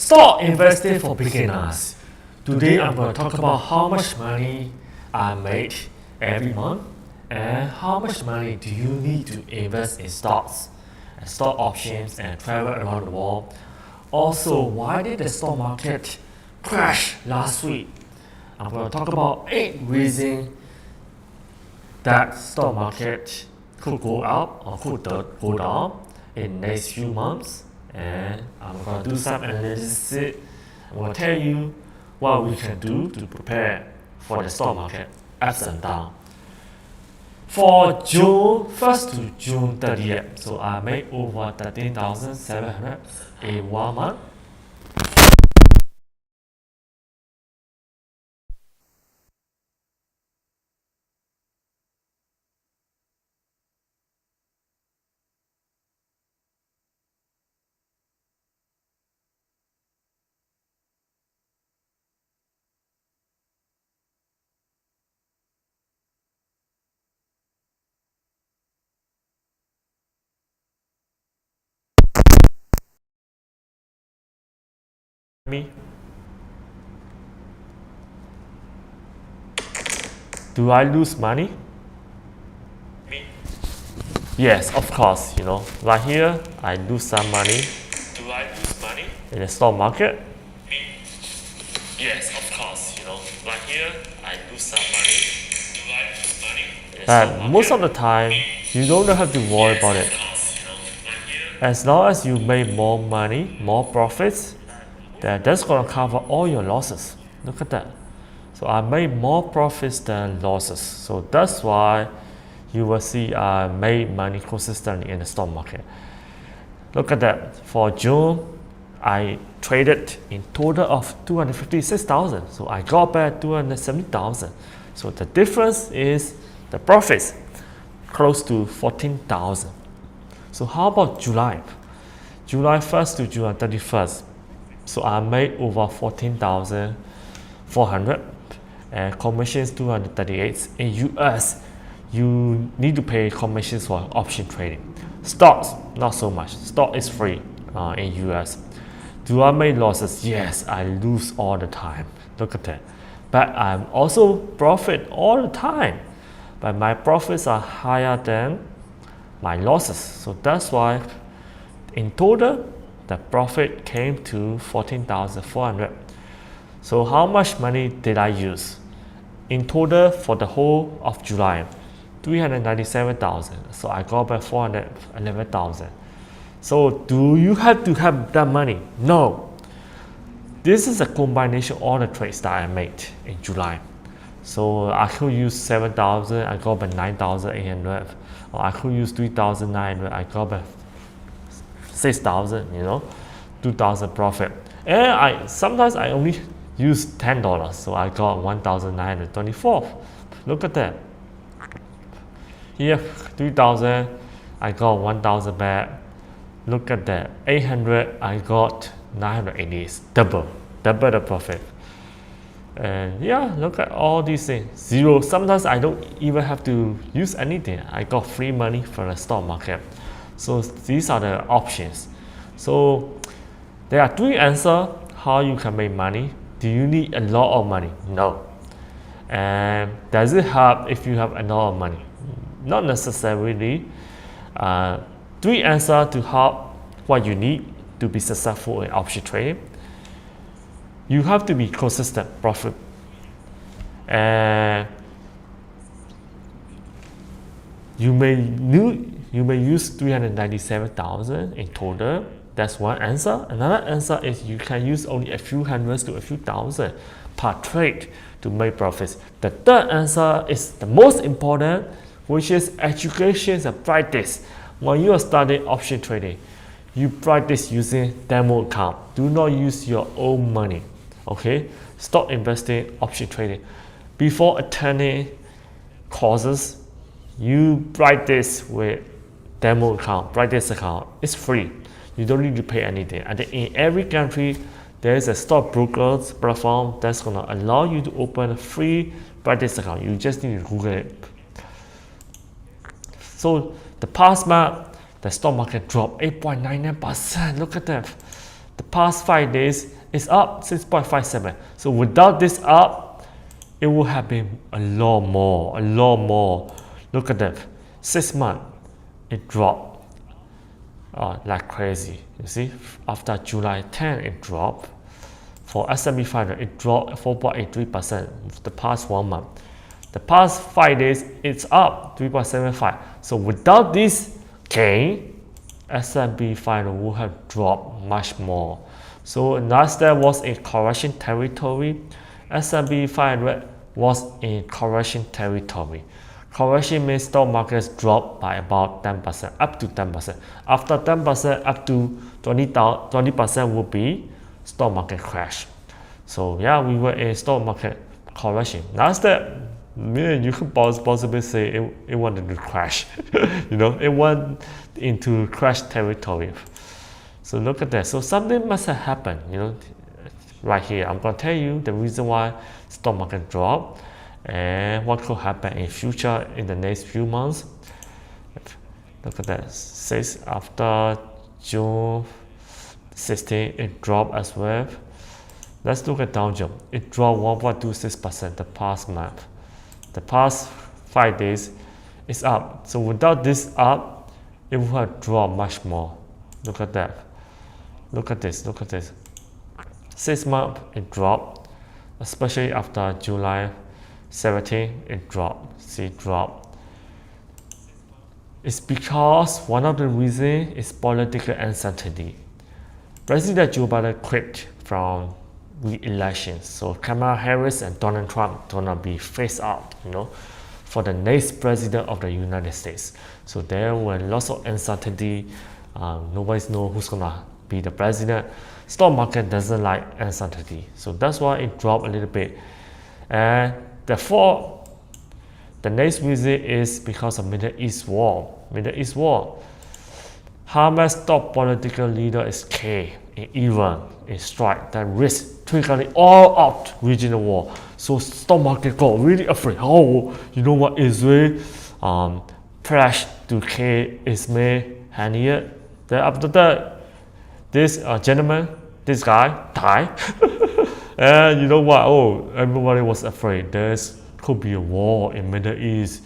Stock investing for beginners. Today I'm going to talk about how much money I make every month and how much money do you need to invest in stocks and stock options and travel around the world. Also, why did the stock market crash last week? I'm going to talk about 8 reasons that stock market could go up or could go down in the next few months, and I'm going to do some analysis. I'm going to tell you what we can do to prepare for the stock market ups and down. For June 1st to June 30th, so I made over 13,700 in 1 month. Me? Do I lose money? Me? Yes, of course, right here I lose some money. Do I lose money? In the stock market? Me? Yes, of course, right here I lose some money. Do I lose money? But most of the time, you don't have to worry about it. As long as you make more money, more profits, that's going to cover all your losses. Look at that. So I made more profits than losses. So that's why you will see I made money consistently in the stock market. Look at that. For June, I traded in total of 256,000. So I got back 270,000. So the difference is the profits, close to 14,000. So how about July? July 1st to July 31st. So I made over 14,400 and commissions 238. In US, you need to pay commissions for option trading. Stocks, not so much. Stock is free in US. Do I make losses? Yes, I lose all the time. Look at that. But I'm also profit all the time. But my profits are higher than my losses. So that's why in total, the profit came to 14,400. So how much money did I use? In total for the whole of July, 397,000. So I got back 411,000. So do you have to have that money? No. This is a combination of all the trades that I made in July. So I could use 7,000, I got back 9,800. Or I could use 3,900, I got back 6,000, 2,000 profit. And sometimes I only use $10, so I got 1,924. Look at that. Here, 3,000, I got 1,000 back. Look at that. 800, I got 980. Double the profit. And yeah, look at all these things. Zero. Sometimes I don't even have to use anything. I got free money from the stock market. So these are the options. So there are 3 answers how you can make money. Do you need a lot of money? No. And does it help if you have a lot of money? Not necessarily. 3 answers to help what you need to be successful in option trading. You have to be consistent profit. And you may use 397,000 in total. That's one answer. Another answer is you can use only a few hundreds to a few thousand per trade to make profits. The third answer is the most important, which is education and practice. When you are studying option trading, you practice using demo account. Do not use your own money. Okay? Stop investing option trading. Before attending courses, you practice with demo account, practice account. It's free. You don't need to pay anything. And in every country, there is a stockbrokers platform that's going to allow you to open a free practice account. You just need to Google it. So the past month, the stock market dropped 8.99%. Look at that. The past 5 days is up 6.57. So without this up, it would have been a lot more. Look at that, 6 months, it dropped like crazy. You see, after July 10, it dropped. For S&P 500, it dropped 4.83% the past 1 month. The past 5 days, it's up 3.75. So without this gain, S&P 500 would have dropped much more. So Nasdaq was in correction territory. S&P 500 was in correction territory. Correction means stock markets drop by about 10%, up to 10%. After 10%, up to 20% will be stock market crash. So yeah, we were in stock market correction. Nasdaq, you could possibly say it wanted to crash. It went into crash territory. So look at that. So something must have happened. Right here, I'm going to tell you the reason why stock market dropped and what could happen in future in the next few months. Look at that. Says after June 16, it dropped as well. Let's look at Dow Jones. It dropped 1.26% the past month. The past 5 days is up. So without this up, it would have dropped much more. Look at that. Look at this. 6 months, it dropped. Especially after July 17, it dropped. See, drop. It's because one of the reasons is political uncertainty. President Joe Biden quit from re-election, so Kamala Harris and Donald Trump gonna be phased out, for the next president of the United States. So there were lots of uncertainty. Nobody knows who's gonna be the president. Stock market doesn't like uncertainty, so that's why it dropped a little bit. And therefore, the next reason is because of Middle East war. Hamas top political leader is killed in Iran in strike that risks triggering all out regional war. So stock market got really afraid. Israel pledged to kill Ismail Haniyeh. Then after that, this gentleman, this guy died. And you know what? Everybody was afraid. There could be a war in Middle East.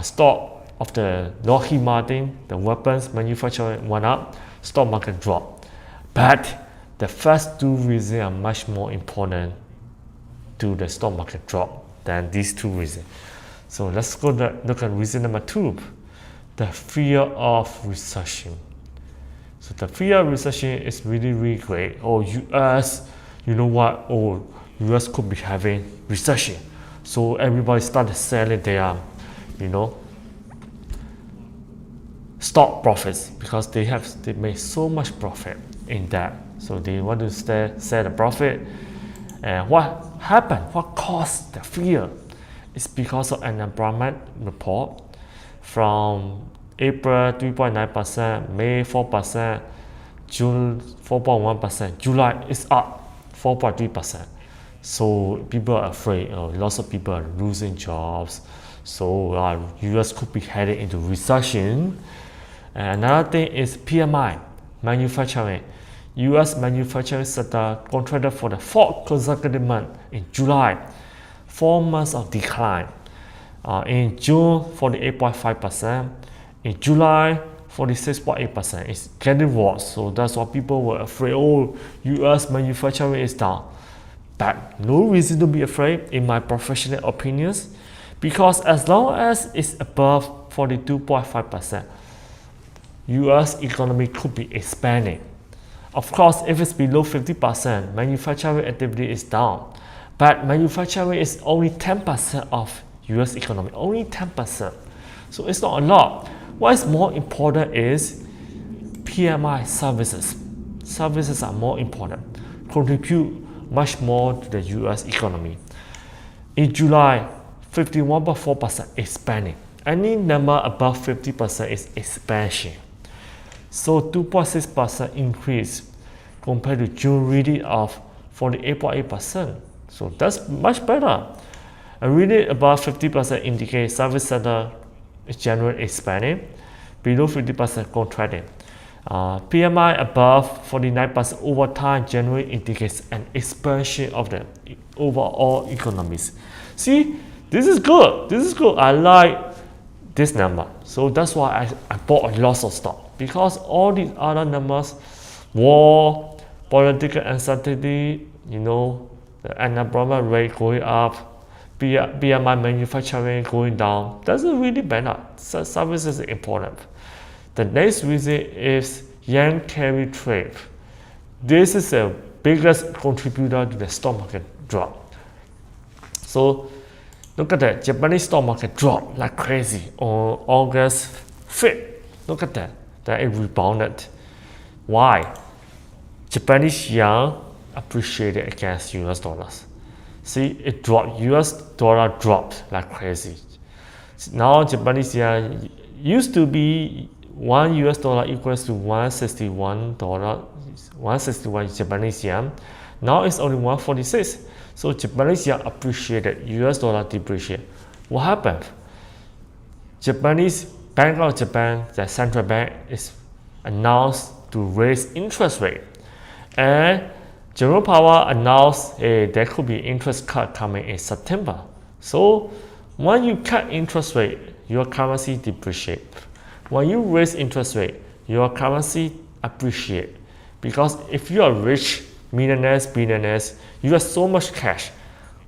Stock of the Lockheed Martin, the weapons manufacturer, went up. Stock market dropped. But the first two reasons are much more important to the stock market drop than these two reasons. So let's go look at reason number 2, the fear of recession. So the fear of recession is really great. US, US could be having recession. So everybody started selling their, stock profits because they made so much profit in that. So they want to sell the profit. And what happened? What caused the fear? It's because of unemployment report from April 3.9%, May 4%, June 4.1%, July is up 4.3%. So people are afraid. Lots of people are losing jobs. So US could be headed into recession. And another thing is PMI, manufacturing. US manufacturing sector contracted for the 4th consecutive month in July. 4 months of decline. In June, 48.5%. In July, 46.8%. It's getting worse. So that's why people were afraid. US manufacturing is down. But no reason to be afraid, in my professional opinions, because as long as it's above 42.5%, US economy could be expanding. Of course, if it's below 50%, manufacturing activity is down. But manufacturing is only 10% of US economy, only 10%. So it's not a lot. What is more important is PMI services. Services are more important, contribute much more to the US economy. In July, 51.4% expanding. Any number above 50% is expansion. So 2.6% increase compared to June reading of 48.8%. So that's much better. A reading above 50% indicates service sector is generally expanding, below 50% contracting. PMI above 49% over time generally indicates an expansion of the overall economies. See, this is good. This is good. I like this number. So that's why I bought a lot of stock, because all these other numbers, war, political uncertainty, the unemployment rate going up, PMI manufacturing going down, doesn't really matter. Services is important. The next reason is yen carry trade. This is the biggest contributor to the stock market drop. So look at that, Japanese stock market dropped like crazy on August 5th. Look at that, it rebounded. Why? Japanese yen appreciated against US dollars. See, it dropped, US dollar dropped like crazy. Now Japanese yen used to be $1 US equals to $161, 161 Japanese yen. Now it's only 146. So Japanese yen appreciated, US dollar depreciated. What happened? Japanese Bank of Japan, the central bank, is announced to raise interest rate, and Jerome Powell announced there could be interest cut coming in September. So when you cut interest rate, your currency depreciate. When you raise interest rate, your currency appreciate. Because if you are rich, millionaires, billionaires, you have so much cash.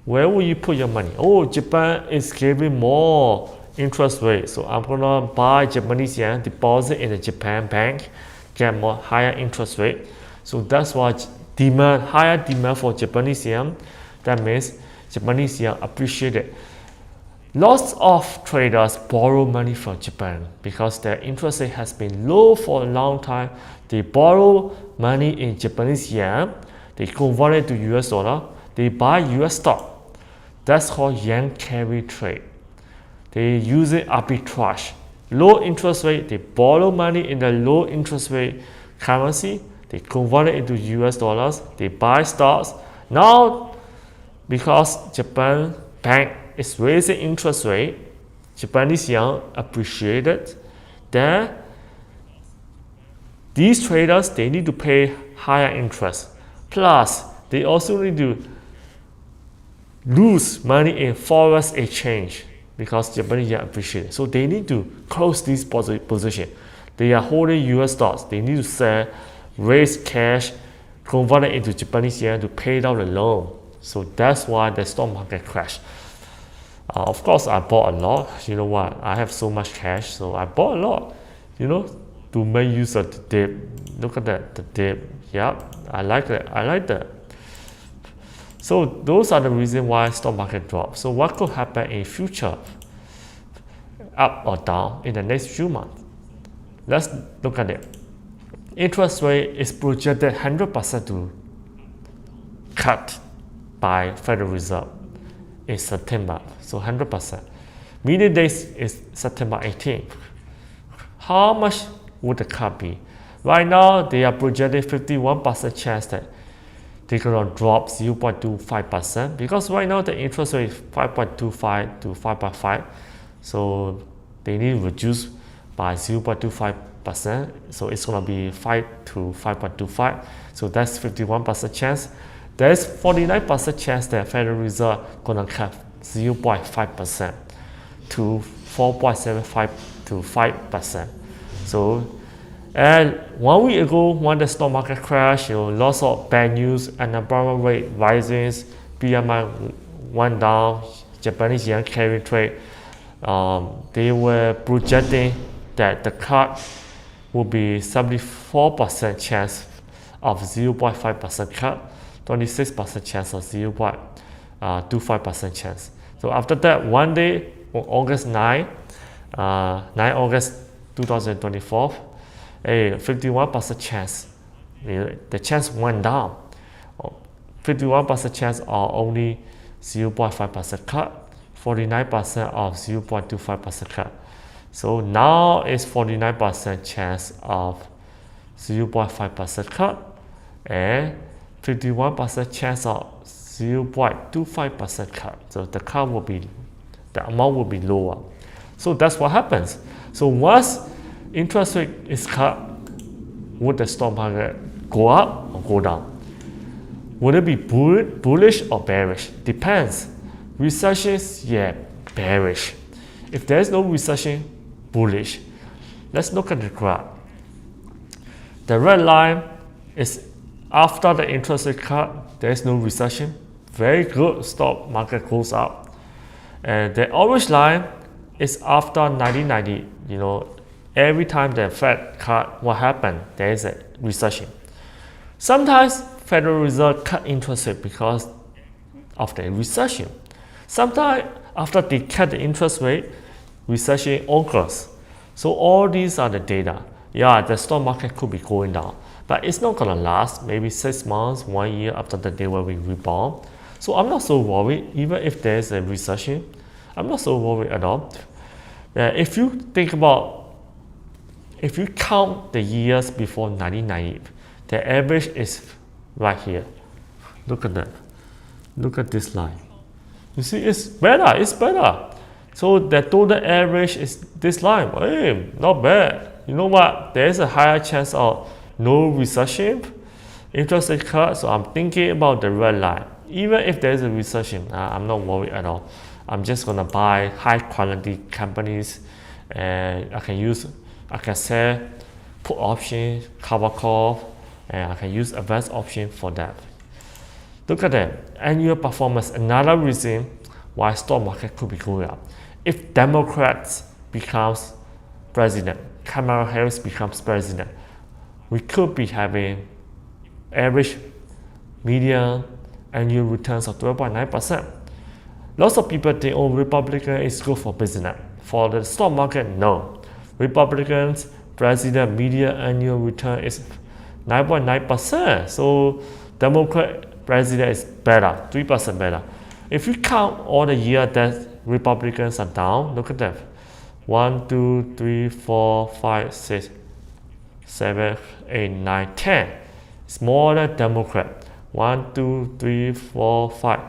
Where will you put your money? Oh, Japan is giving more interest rate, so I'm gonna buy Japanese yen, deposit in the Japan bank, get more higher interest rate. So that's why higher demand for Japanese yen. That means Japanese yen appreciated. Lots of traders borrow money from Japan because their interest rate has been low for a long time. They borrow money in Japanese yen, they convert it to US dollar, they buy US stock. That's called yen carry trade. They use it arbitrage. Low interest rate, they borrow money in the low interest rate currency, they convert it into US dollars, they buy stocks. Now, because Japan bank is raising interest rate, Japanese yen appreciated, then these traders, they need to pay higher interest. Plus, they also need to lose money in forex exchange because Japanese yen appreciated. So they need to close this position. They are holding US stocks. They need to sell, raise cash, convert it into Japanese yen to pay down the loan. So that's why the stock market crashed. Of course, I bought a lot. You know what? I have so much cash, so I bought a lot. To make use of the dip. Look at that, the dip. Yeah, I like it. I like that. So those are the reasons why stock market dropped. So what could happen in future, up or down in the next few months? Let's look at it. Interest rate is projected 100% to cut by Federal Reserve in September, so 100%. Median days is September 18th. How much would the cut be? Right now, they are projecting 51% chance that they're gonna drop 0.25%, because right now the interest rate is 5.25 to 5.5, so they need to reduce by 0.25%, so it's gonna be 5 to 5.25, so that's 51% chance. There's 49% chance that Federal Reserve gonna cut 0.5% to 4.75 to 5%. So, and 1 week ago, when the stock market crashed, lots of bad news, unemployment rate rises, PMI went down, Japanese yen carry trade. They were projecting that the cut will be 74% chance of 0.5% cut. 26% chance of 0.25% chance. So after that, one day on August 9 August 2024, a 51% chance. The chance went down. 51% chance are only 0.5% cut, 49% of 0.25% cut. So now it's 49% chance of 0.5% cut and 51% chance of 0.25% cut. So the amount will be lower. So that's what happens. So once interest rate is cut, would the stock market go up or go down? Would it be bullish or bearish? Depends. Recessions, yeah, bearish. If there's no recession, bullish. Let's look at the graph. The red line is after the interest rate cut, there's no recession. Very good, stock market goes up. And the orange line is after 1990. Every time the Fed cut, what happened? There is a recession. Sometimes Federal Reserve cut interest rate because of the recession. Sometimes after they cut the interest rate, recession occurs. So all these are the data. Yeah, the stock market could be going down, but it's not gonna last. Maybe 6 months, 1 year after the day where we rebound. So I'm not so worried. Even if there's a recession, I'm not so worried at all. If you count the years before 1990, the average is right here. Look at that. Look at this line. You see, it's better. So the total average is this line. Hey, not bad. You know what? There is a higher chance of no recession, interest rate cut. So I'm thinking about the red line. Even if there is a recession, I'm not worried at all. I'm just gonna buy high quality companies, and I can sell put option, cover call, and I can use advanced option for that. Look at that annual performance. Another reason why stock market could be going up. If Democrats becomes president, Kamala Harris becomes president, we could be having average median annual returns of 12.9%. Lots of people think, Republican is good for business. For the stock market, no. Republicans president median annual return is 9.9%. So Democrat president is better, 3% better. If you count all the year that Republicans are down, look at that. 1, 2, 3, 4, 5, 6, 7, 8, 9, 10. It's more than Democrat. 1, 2, 3, 4, 5,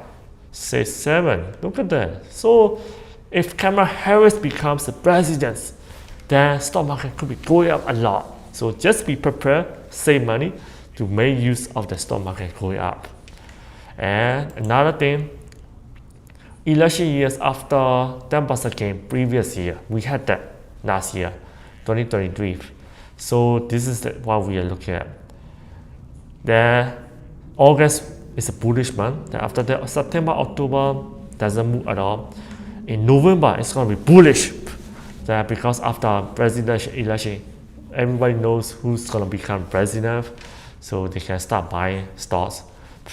6, 7. Look at that. So if Kamala Harris becomes the president, then stock market could be going up a lot. So just be prepared, save money to make use of the stock market going up. And another thing, election years after 10% gain previous year, we had that last year, 2023. So this is what we are looking at. Then August is a bullish month. Then after that, September, October doesn't move at all. In November, it's going to be bullish. Then because after presidential election, everybody knows who's going to become president, so they can start buying stocks.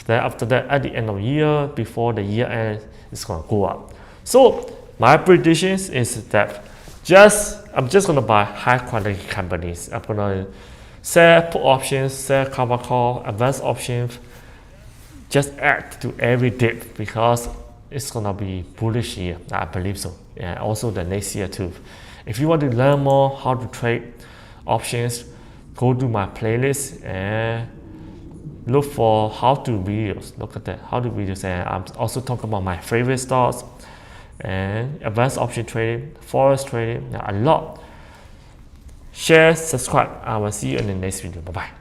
Then after that, at the end of the year, before the year end, it's going to go up. So my predictions is that I'm just going to buy high quality companies. I'm going to sell put options, sell cover call, advanced options, just add to every dip because it's going to be bullish year. I believe so. And also the next year too. If you want to learn more how to trade options, go to my playlist and look for how-to videos. Look at that, how-to videos. And I'm also talking about my favorite stocks and advanced option trading, forex trading, a lot. Share, subscribe. I will see you in the next video. Bye-bye.